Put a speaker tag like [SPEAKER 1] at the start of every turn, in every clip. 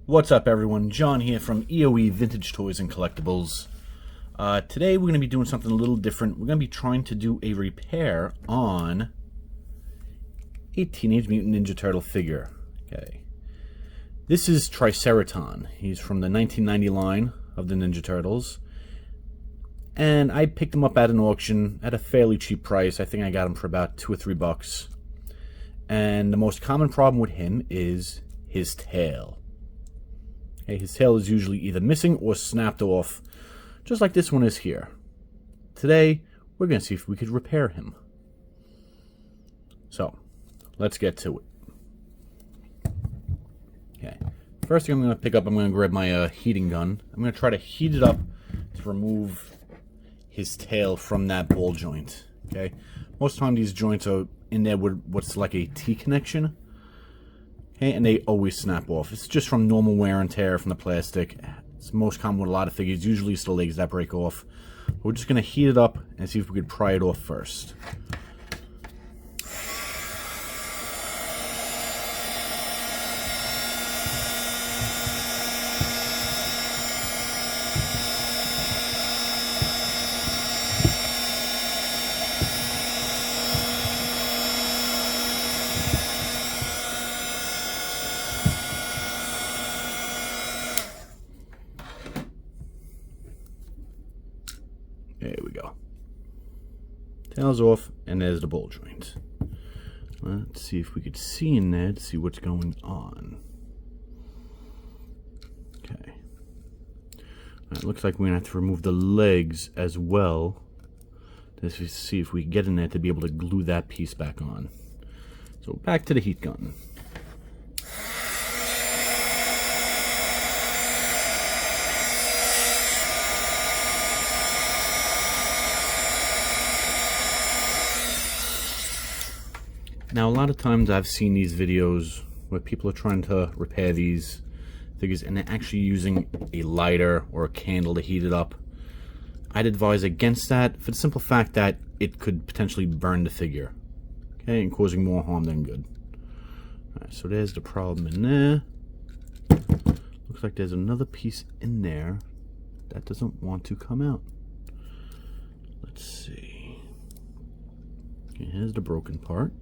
[SPEAKER 1] What's up, everyone? John here from EOE Vintage Toys and Collectibles. Today we're going to be doing something a little different. We're going to be trying to do a repair on a Teenage Mutant Ninja Turtle figure. Okay, this is Triceraton. He's from the 1990 line of the Ninja Turtles. And I picked him up at an auction at a fairly cheap price. I think I got him for about $2 or $3. And the most common problem with him is his tail. Okay, his tail is usually either missing or snapped off, just like this one is here. Today, we're going to see if we could repair him. So, let's get to it. Okay, first thing I'm going to pick up, I'm going to grab my heating gun. I'm going to try to heat it up to remove his tail from that ball joint. Okay, most of the time these joints are in there with what's like a T-connection. Okay, and they always snap off. It's just from normal wear and tear from the plastic. It's most common with a lot of figures. Usually it's the legs that break off. We're just going to heat it up and see if we could pry it off first. There we go. Tail's off, and there's the ball joint. Let's see if we could see in there to see what's going on. Okay. It looks like we're going to have to remove the legs as well to see if we can get in there to be able to glue that piece back on. So back to the heat gun. Now, a lot of times I've seen these videos where people are trying to repair these figures and they're actually using a lighter or a candle to heat it up. I'd advise against that for the simple fact that it could potentially burn the figure, okay, and causing more harm than good. Alright, so there's the problem in there. Looks like there's another piece in there that doesn't want to come out. Let's see. Okay, here's the broken part.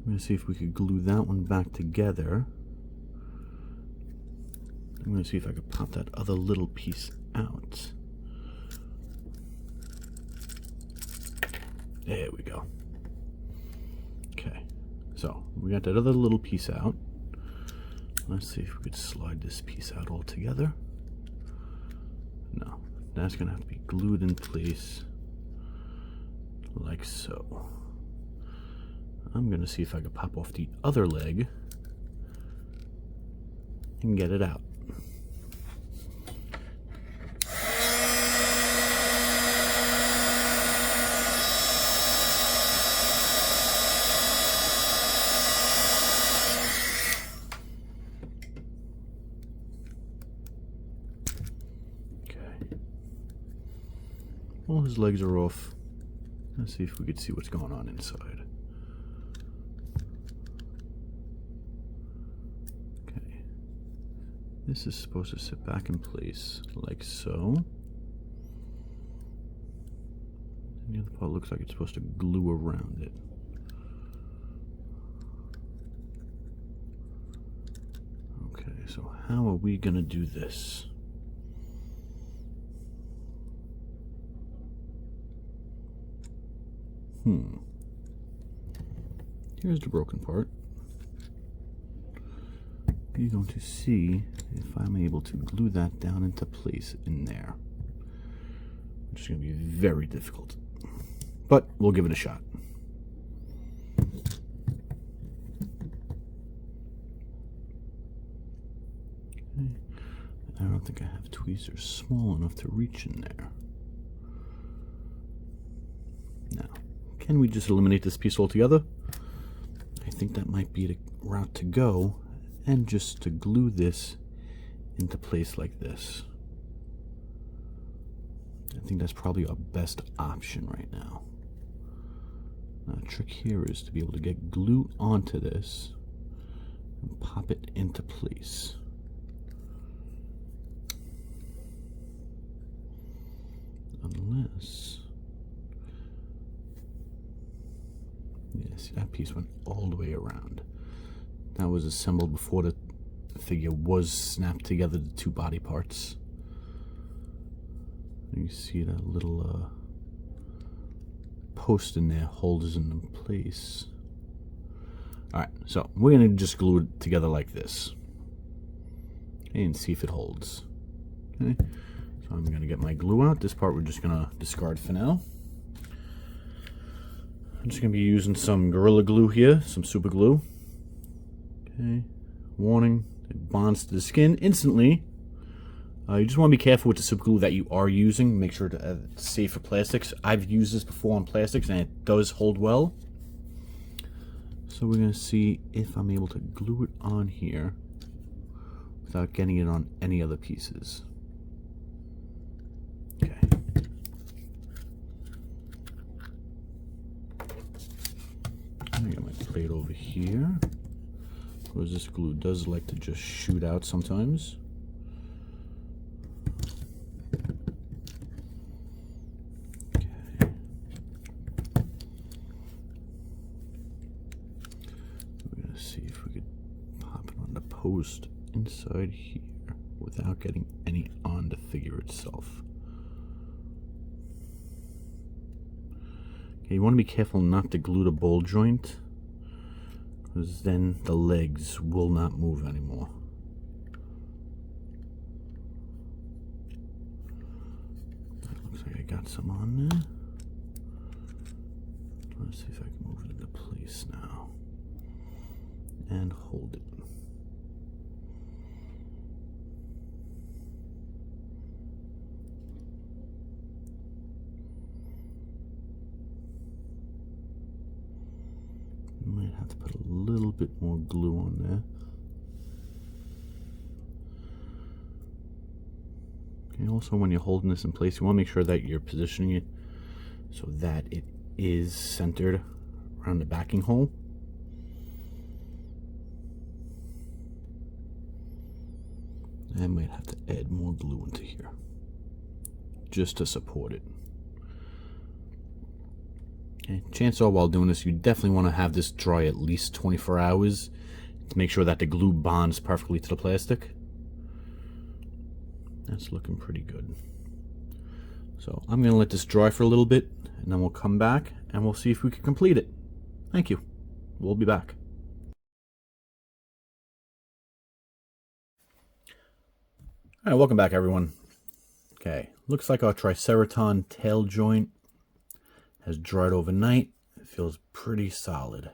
[SPEAKER 1] I'm going to see if we could glue that one back together. I'm going to see if I could pop that other little piece out. There we go. Okay, so we got that other little piece out. Let's see if we could slide this piece out all together. No, that's going to have to be glued in place like so. I'm going to see if I can pop off the other leg and get it out. Okay. All his legs are off. Let's see if we could see what's going on inside. This is supposed to sit back in place like so. And the other part looks like it's supposed to glue around it. Okay, so how are we gonna do this? Here's the broken part. You're going to see if I'm able to glue that down into place in there, which is going to be very difficult, but we'll give it a shot. Okay. I don't think I have tweezers small enough to reach in there. Now, can we just eliminate this piece altogether? I think that might be the route to go. And just to glue this into place like this. I think that's probably our best option right now. Now, the trick here is to be able to get glue onto this and pop it into place. Unless, yeah, see, that piece went all the way around. That was assembled before the figure was snapped together, the two body parts. You see that little post in there holds it in place. Alright, so we're going to just glue it together like this. Okay, and see if it holds. Okay, so I'm going to get my glue out. This part we're just going to discard for now. I'm just going to be using some Gorilla Glue here, some super glue. Okay, warning, it bonds to the skin instantly. You just want to be careful with the super glue that you are using. Make sure to it's safe for plastics. I've used this before on plastics and it does hold well. So we're going to see if I'm able to glue it on here without getting it on any other pieces. Okay. I got my plate over here. Because this glue does like to just shoot out sometimes. See if we could pop it on the post inside here without getting any on the figure itself. Okay, you want to be careful not to glue the ball joint, because then the legs will not move anymore. That looks like I got some on there. Let's see if I can move it into place now. And hold it. Might have to put a little bit more glue on there. Okay, also when you're holding this in place, you want to make sure that you're positioning it so that it is centered around the backing hole. I might have to add more glue into here just to support it. Okay, chances are while doing this, you definitely want to have this dry at least 24 hours to make sure that the glue bonds perfectly to the plastic. That's looking pretty good. So I'm going to let this dry for a little bit, and then we'll come back and we'll see if we can complete it. Thank you. We'll be back. Alright, welcome back everyone. Okay, looks like our Triceraton tail joint has dried overnight. It feels pretty solid.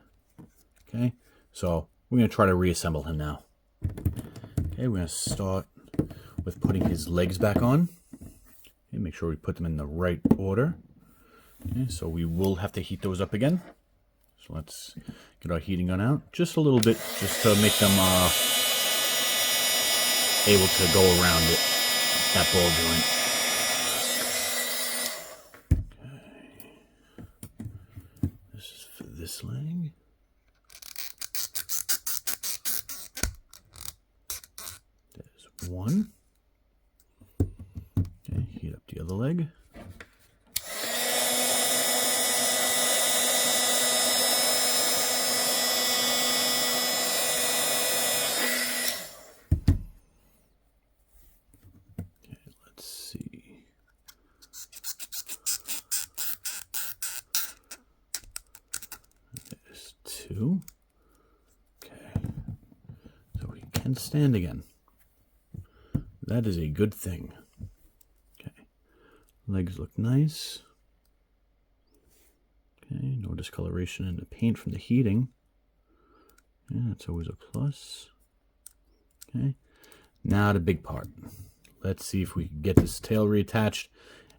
[SPEAKER 1] Okay, so we're going to try to reassemble him now. Okay, we're going to start with putting his legs back on. Okay, make sure we put them in the right order. Okay, so we will have to heat those up again. So let's get our heating gun out. Just a little bit, just to make them able to go around it, that ball joint. Okay. This is for this leg. There's one. Okay, heat up the other leg. Two. Okay, so we can stand again. That is a good thing. Okay, legs look nice. Okay, no discoloration in the paint from the heating. Yeah, that's always a plus. Okay, now the big part. Let's see if we can get this tail reattached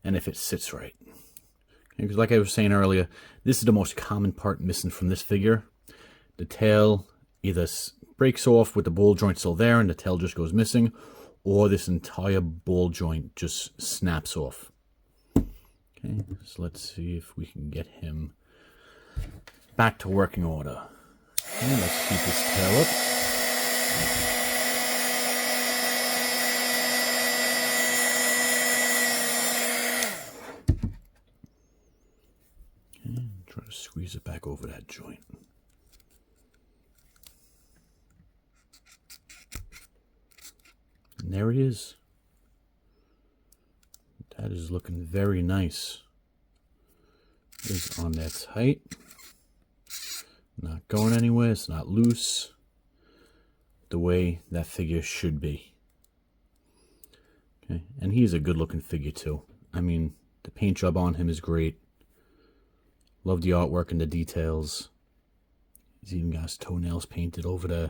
[SPEAKER 1] and if it sits right. Because like I was saying earlier, this is the most common part missing from this figure. The tail either breaks off with the ball joint still there and the tail just goes missing, or this entire ball joint just snaps off. Okay, so let's see if we can get him back to working order. Okay, let's keep his tail up. Squeeze it back over that joint. And there he is. That is looking very nice. Is on that tight. Not going anywhere. It's not loose. The way that figure should be. Okay, and he's a good looking figure too. I mean, the paint job on him is great. Love the artwork and the details. He's even got his toenails painted over there.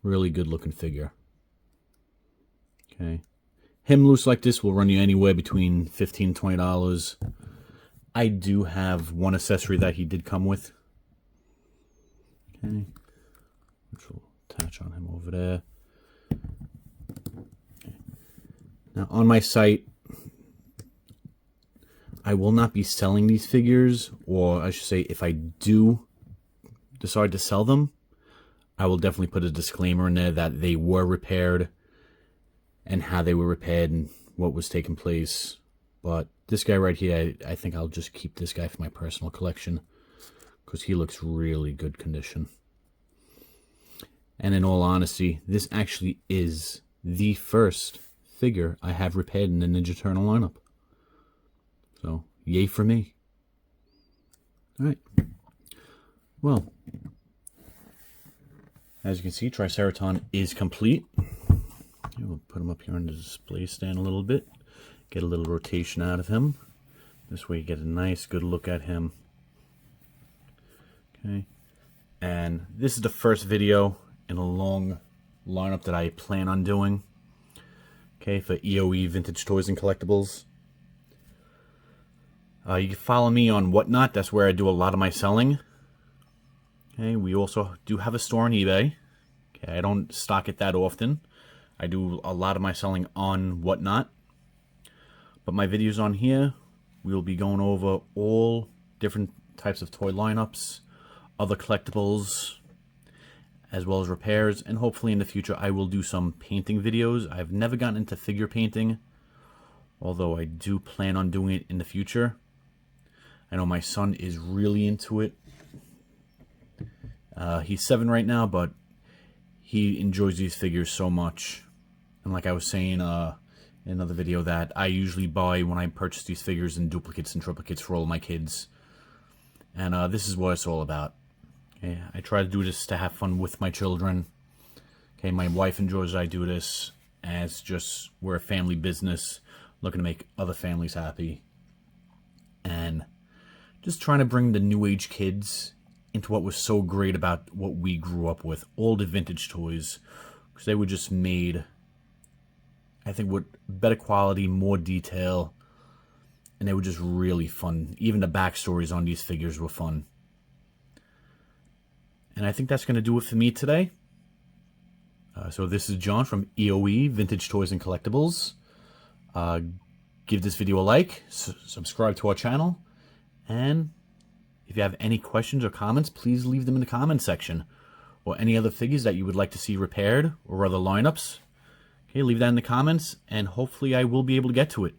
[SPEAKER 1] Really good looking figure. Okay. Him loose like this will run you anywhere between $15 and $20. I do have one accessory that he did come with. Okay. Which will attach on him over there. Okay. Now on my site, I will not be selling these figures, or I should say if I do decide to sell them, I will definitely put a disclaimer in there that they were repaired and how they were repaired and what was taking place. But this guy right here, I think I'll just keep this guy for my personal collection because he looks really good condition. And in all honesty, this actually is the first figure I have repaired in the Ninja Turtle lineup. So, yay for me. Alright. Well, as you can see, Triceraton is complete. We'll put him up here on the display stand a little bit. Get a little rotation out of him. This way you get a nice, good look at him. Okay. And this is the first video in a long lineup that I plan on doing. Okay, for EOE Vintage Toys and Collectibles. You can follow me on Whatnot. That's where I do a lot of my selling. Okay, we also do have a store on eBay. Okay, I don't stock it that often. I do a lot of my selling on Whatnot. But my videos on here, we will be going over all different types of toy lineups, other collectibles, as well as repairs. And hopefully in the future I will do some painting videos. I've never gotten into figure painting, although I do plan on doing it in the future. I know my son is really into it. He's 7 right now, but he enjoys these figures so much. And like I was saying in another video, that I usually buy when I purchase these figures in duplicates and triplicates for all of my kids. And this is what it's all about. Okay, I try to do this to have fun with my children. Okay, my wife enjoys I do this. As just, we're a family business looking to make other families happy. And just trying to bring the new age kids into what was so great about what we grew up with. All the vintage toys. Because they were just made, I think, with better quality, more detail. And they were just really fun. Even the backstories on these figures were fun. And I think that's going to do it for me today. So this is John from EOE Vintage Toys and Collectibles. Give this video a like, subscribe to our channel, and if you have any questions or comments, please leave them in the comment section. Or any other figures that you would like to see repaired, or other lineups. Okay, leave that in the comments, and hopefully I will be able to get to it.